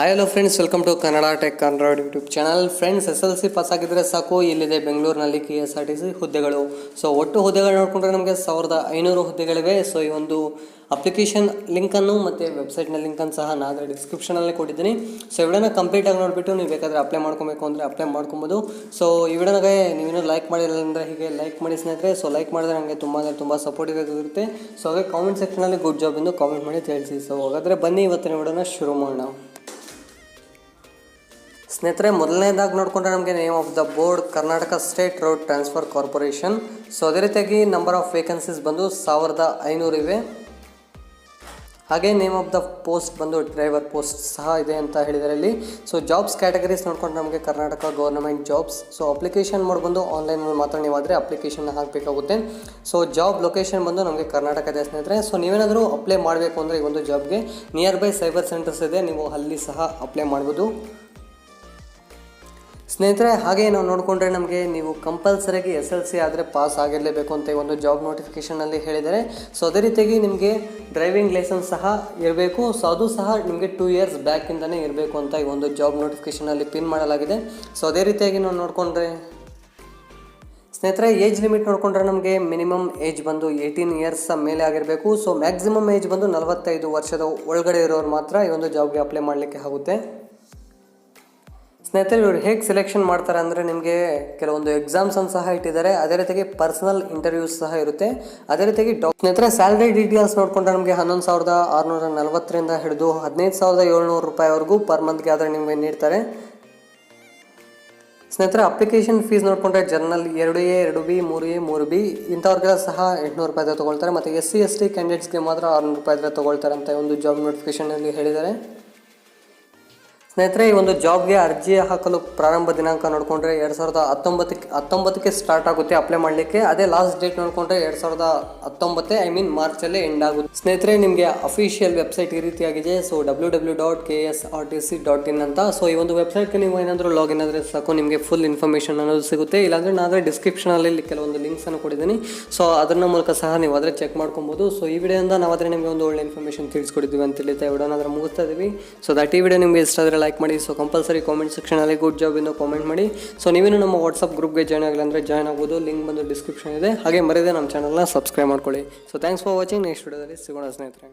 Hi hello friends, welcome to Kannada tech android YouTube channel. Friends, SLC pass ಆಗಿದ್ರೆ ಸಾಕು, ಇಲ್ಲಿದೆ ಬೆಂಗಳೂರಿನಲ್ಲಿ KSRTC ಹುದ್ದೆಗಳು. ಸೊ ಒಟ್ಟು ಹುದ್ದೆಗಳು ನೋಡಿಕೊಂಡ್ರೆ ನಮಗೆ 1500 ಹುದ್ದೆಗಳಿವೆ. ಸೊ ಈ ಒಂದು ಅಪ್ಲಿಕೇಶನ್ ಲಿಂಕನ್ನು ಮತ್ತು ವೆಬ್ಸೈಟ್ನ ಲಿಂಕನ್ನು ಸಹ ನಾನು ಡಿಸ್ಕ್ರಿಪ್ಷನಲ್ಲಿ ಕೊಟ್ಟಿದ್ದೀನಿ. ಸೊ ಈ ವಿಡಿಯೋನ ಕಂಪ್ಲೀಟಾಗಿ ನೋಡಿಬಿಟ್ಟು ನೀವು ಬೇಕಾದರೆ ಅಪ್ಲೈ ಮಾಡ್ಕೊಬೇಕು ಅಂದರೆ ಅಪ್ಲೈ ಮಾಡ್ಕೊಬೋದು. ಸೊ ಈ ವಿಡಿಯೋನಾಗೆ ನೀವೇನೋ ಲೈಕ್ ಮಾಡಿಲ್ಲ ಅಂದರೆ ಹೀಗೆ ಲೈಕ್ ಮಾಡಿ ಸ್ನೇಹಿತರೆ. ಸೊ ಲೈಕ್ ಮಾಡಿದ್ರೆ ನನಗೆ ತುಂಬ ಸಪೋರ್ಟಿವ್ ಆಗಿರುತ್ತೆ. ಸೊ ಹಾಗೆ ಕಾಮೆಂಟ್ ಸೆಕ್ಷನಲ್ಲಿ ಗುಡ್ ಜಾಬ್ ಎಂದು ಕಾಮೆಂಟ್ ಮಾಡಿ ತಿಳಿಸಿ. ಸೊ ಹಾಗಾದರೆ ಬನ್ನಿ ಇವತ್ತಿನ ವಿಡಿಯೋನ ಶುರು ಮಾಡೋಣ. ಸ್ನೇಹಿತರೆ, ಮೊದಲನೇದಾಗಿ ನೋಡಿಕೊಂಡ್ರೆ ನಮಗೆ name of the board Karnataka state road transfer corporation. So ಅದೇ ರೀತಿಯಾಗಿ ನಂಬರ್ ಆಫ್ ವೇಕೆನ್ಸೀಸ್ ಬಂದು 1500 ಇವೆ. ಹಾಗೆ ನೇಮ್ ಆಫ್ ದ ಪೋಸ್ಟ್ ಬಂದು ಡ್ರೈವರ್ ಪೋಸ್ಟ್ ಸಹ ಇದೆ ಅಂತ ಹೇಳಿದ್ದಾರೆ ಇಲ್ಲಿ. ಸೊ ಜಾಬ್ಸ್ ಕ್ಯಾಟಗರೀಸ್ ನೋಡ್ಕೊಂಡು ನಮಗೆ Karnataka government jobs. So application ಮಾಡಿ ಬಂದು ಆನ್ಲೈನಲ್ಲಿ ಮಾತ್ರ ನೀವಾದರೆ ಅಪ್ಲಿಕೇಶನ್ ಹಾಕಬೇಕಾಗುತ್ತೆ. ಸೊ ಜಾಬ್ ಲೊಕೇಶನ್ ಬಂದು ನಮಗೆ ಕರ್ನಾಟಕ ಇದೆ ಸ್ನೇಹಿತರೆ. ಸೊ ನೀವೇನಾದರೂ ಅಪ್ಲೈ ಮಾಡಬೇಕು ಅಂದರೆ ಈ ಒಂದು ಜಾಬ್ಗೆ ನಿಯರ್ ಬೈ ಸೈಬರ್ ಸೆಂಟರ್ಸ್ ಇದೆ, ನೀವು ಅಲ್ಲಿ ಸಹ ಅಪ್ಲೈ ಮಾಡ್ಬೋದು ಸ್ನೇಹಿತರೆ. ಹಾಗೆ ನಾವು ನೋಡಿಕೊಂಡ್ರೆ ನಮಗೆ ನೀವು ಕಂಪಲ್ಸರಿಯಾಗಿ SLC ಆದರೆ ಪಾಸ್ ಆಗಿರಲೇಬೇಕು ಅಂತ ಈ ಒಂದು ಜಾಬ್ ನೋಟಿಫಿಕೇಷನಲ್ಲಿ ಹೇಳಿದ್ದಾರೆ. ಸೊ ಅದೇ ರೀತಿಯಾಗಿ ನಿಮಗೆ ಡ್ರೈವಿಂಗ್ ಲೈಸೆನ್ಸ್ ಸಹ ಇರಬೇಕು. ಸೊ ಅದು ಸಹ ನಿಮಗೆ 2 ಇಯರ್ಸ್ ಬ್ಯಾಕಿಂದನೇ ಇರಬೇಕು ಅಂತ ಈ ಒಂದು ಜಾಬ್ ನೋಟಿಫಿಕೇಷನಲ್ಲಿ ಪಿನ್ ಮಾಡಲಾಗಿದೆ. ಸೊ ಅದೇ ರೀತಿಯಾಗಿ ನಾವು ನೋಡಿಕೊಂಡ್ರೆ ಸ್ನೇಹಿತರೆ, ಏಜ್ ಲಿಮಿಟ್ ನೋಡಿಕೊಂಡ್ರೆ ನಮಗೆ ಮಿನಿಮಮ್ ಏಜ್ ಬಂದು 18 ಇಯರ್ಸ್ ಮೇಲೆ ಆಗಿರಬೇಕು. ಸೊ ಮ್ಯಾಕ್ಸಿಮಮ್ ಏಜ್ ಬಂದು 45 ವರ್ಷದ ಒಳಗಡೆ ಇರೋರು ಮಾತ್ರ ಈ ಒಂದು ಜಾಬ್ಗೆ ಅಪ್ಲೈ ಮಾಡಲಿಕ್ಕೆ ಆಗುತ್ತೆ ಸ್ನೇಹಿತರೆ. ಇವರು ಹೇಗೆ ಸೆಲೆಕ್ಷನ್ ಮಾಡ್ತಾರೆ ಅಂದರೆ ನಿಮಗೆ ಕೆಲವೊಂದು ಎಕ್ಸಾಮ್ಸನ್ನು ಸಹ ಇಟ್ಟಿದ್ದಾರೆ. ಅದೇ ರೀತಿಯಾಗಿ ಪರ್ಸನಲ್ ಇಂಟರ್ವ್ಯೂಸ್ ಸಹ ಇರುತ್ತೆ. ಅದೇ ರೀತಿಯಾಗಿ ಸ್ನೇಹಿತರೆ, ಸ್ಯಾಲ್ರಿ ಡೀಟೇಲ್ಸ್ ನೋಡಿಕೊಂಡ್ರೆ ನಮಗೆ 11,640 ಹಿಡಿದು 15,700 ರೂಪಾಯಿವರೆಗೂ ಪರ್ ಮಂತ್ಗೆ ಆದರೆ ನಿಮಗೆ ನೀಡ್ತಾರೆ ಸ್ನೇಹಿತರೆ. ಅಪ್ಲಿಕೇಶನ್ ಫೀಸ್ ನೋಡಿಕೊಂಡ್ರೆ general 2A 2B 3A 3B ಇಂಥವ್ರಿಗೆಲ್ಲ ಸಹ 800 ರೂಪಾಯಿ ತೊಗೊಳ್ತಾರೆ. ಮತ್ತು SC ST ಕ್ಯಾಂಡಿಡೇಟ್ಸ್ಗೆ ಮಾತ್ರ 600 ರೂಪಾಯಿ ತೊಗೊಳ್ತಾರೆ ಅಂತ ಒಂದು ಜಾಬ್ ನೋಟಿಫಿಕೇಷನಲ್ಲಿ ಹೇಳಿದ್ದಾರೆ ಸ್ನೇಹಿತರೆ. ಈ ಒಂದು ಜಾಬ್ಗೆ ಅರ್ಜಿ ಹಾಕಲು ಪ್ರಾರಂಭ ದಿನಾಂಕ ನೋಡಿಕೊಂಡ್ರೆ 2019ಕ್ಕೆ ಸ್ಟಾರ್ಟ್ ಆಗುತ್ತೆ ಅಪ್ಲೈ ಮಾಡಲಿಕ್ಕೆ. ಅದೇ ಲಾಸ್ಟ್ ಡೇಟ್ ನೋಡಿಕೊಂಡ್ರೆ 2019 ಮಾರ್ಚಲ್ಲೇ ಎಂಡ್ ಆಗುತ್ತೆ ಸ್ನೇಹಿತರೆ. ನಿಮಗೆ ಅಫಿಷಿಯಲ್ ವೆಬ್ಸೈಟ್ ಈ ರೀತಿಯಾಗಿದೆ. ಸೊ www.ksrtc.in ಅಂತ. ಸೊ ಈ ಒಂದು ವೆಬ್ಸೈಟ್ಗೆ ನೀವು ಏನಾದರೂ ಲಾಗಿನ್ ಆದರೆ ಸಾಕು, ನಿಮಗೆ ಫುಲ್ ಇನ್ಫಾರ್ಮೇಷನ್ ಅನ್ನೋದು ಸಿಗುತ್ತೆ. ಇಲ್ಲಾಂದರೆ ನಾನು ಡಿಸ್ಕ್ರಿಪ್ಷನಲ್ಲಿ ಕೆಲವೊಂದು ಲಿಂಕ್ಸನ್ನು ಕೊಟ್ಟಿದ್ದೀನಿ. ಸೊ ಅದನ್ನ ಮೂಲಕ ಸಹ ನೀವು ಆದರೆ ಚೆಕ್ ಮಾಡ್ಕೊಬೋದು. ಸೊ ಈ ವಿಡಿಯೋದಿಂದ ನಾವಾದರೆ ನಿಮಗೆ ಒಂದು ಒಳ್ಳೆ ಇನ್ಫಾರ್ಮೇಷನ್ ತಿಳಿಸ್ಕೊಟ್ಟಿದ್ದೀವಿ ಅಂತ ತಿಳಿತಾ ಈ ವಿಡಿಯೋನ ಆದರೆ ಮುಗಿಸ್ತಾ ಇದ್ದೀವಿ. ಸೊ ದಟ್ ಈ ವಿಡಿಯೋ ನಿಮಗೆ ಇಷ್ಟ ಆದರೆ ಲೈಕ್ ಮಾಡಿ. ಸೊ ಕಂಪಲ್ಸರಿ ಕಾಮೆಂಟ್ ಸೆಕ್ಷನಲ್ಲಿ ಗುಡ್ ಜಾಬ್ ಎಂದು ಕಾಮೆಂಟ್ ಮಾಡಿ. ಸೊ ನೀವೇನು ನಮ್ಮ ವಾಟ್ಸಪ್ ಗ್ರೂಪ್ಗೆ ಜಾಯ್ನ್ ಆಗಿಲ್ಲ ಅಂದರೆ ಜಾಯ್ನ್ ಆಗ್ಬೋದು. ಲಿಂಕ್ ಬಂದು ಡಿಸ್ಕ್ರಿಪ್ಷನ್ ಇದೆ. ಹಾಗೆ ಮರೆಯದೆ ನಮ್ಮ ಚಾನಲ್ನ ಸಬ್ಸ್ಕ್ರೈಬ್ ಮಾಡ್ಕೊಳ್ಳಿ. So thanks for watching. Next ವಿಡಿಯೋದಲ್ಲಿ ಸಿಗೋಣ ಸ್ನೇಹಿತರೆ.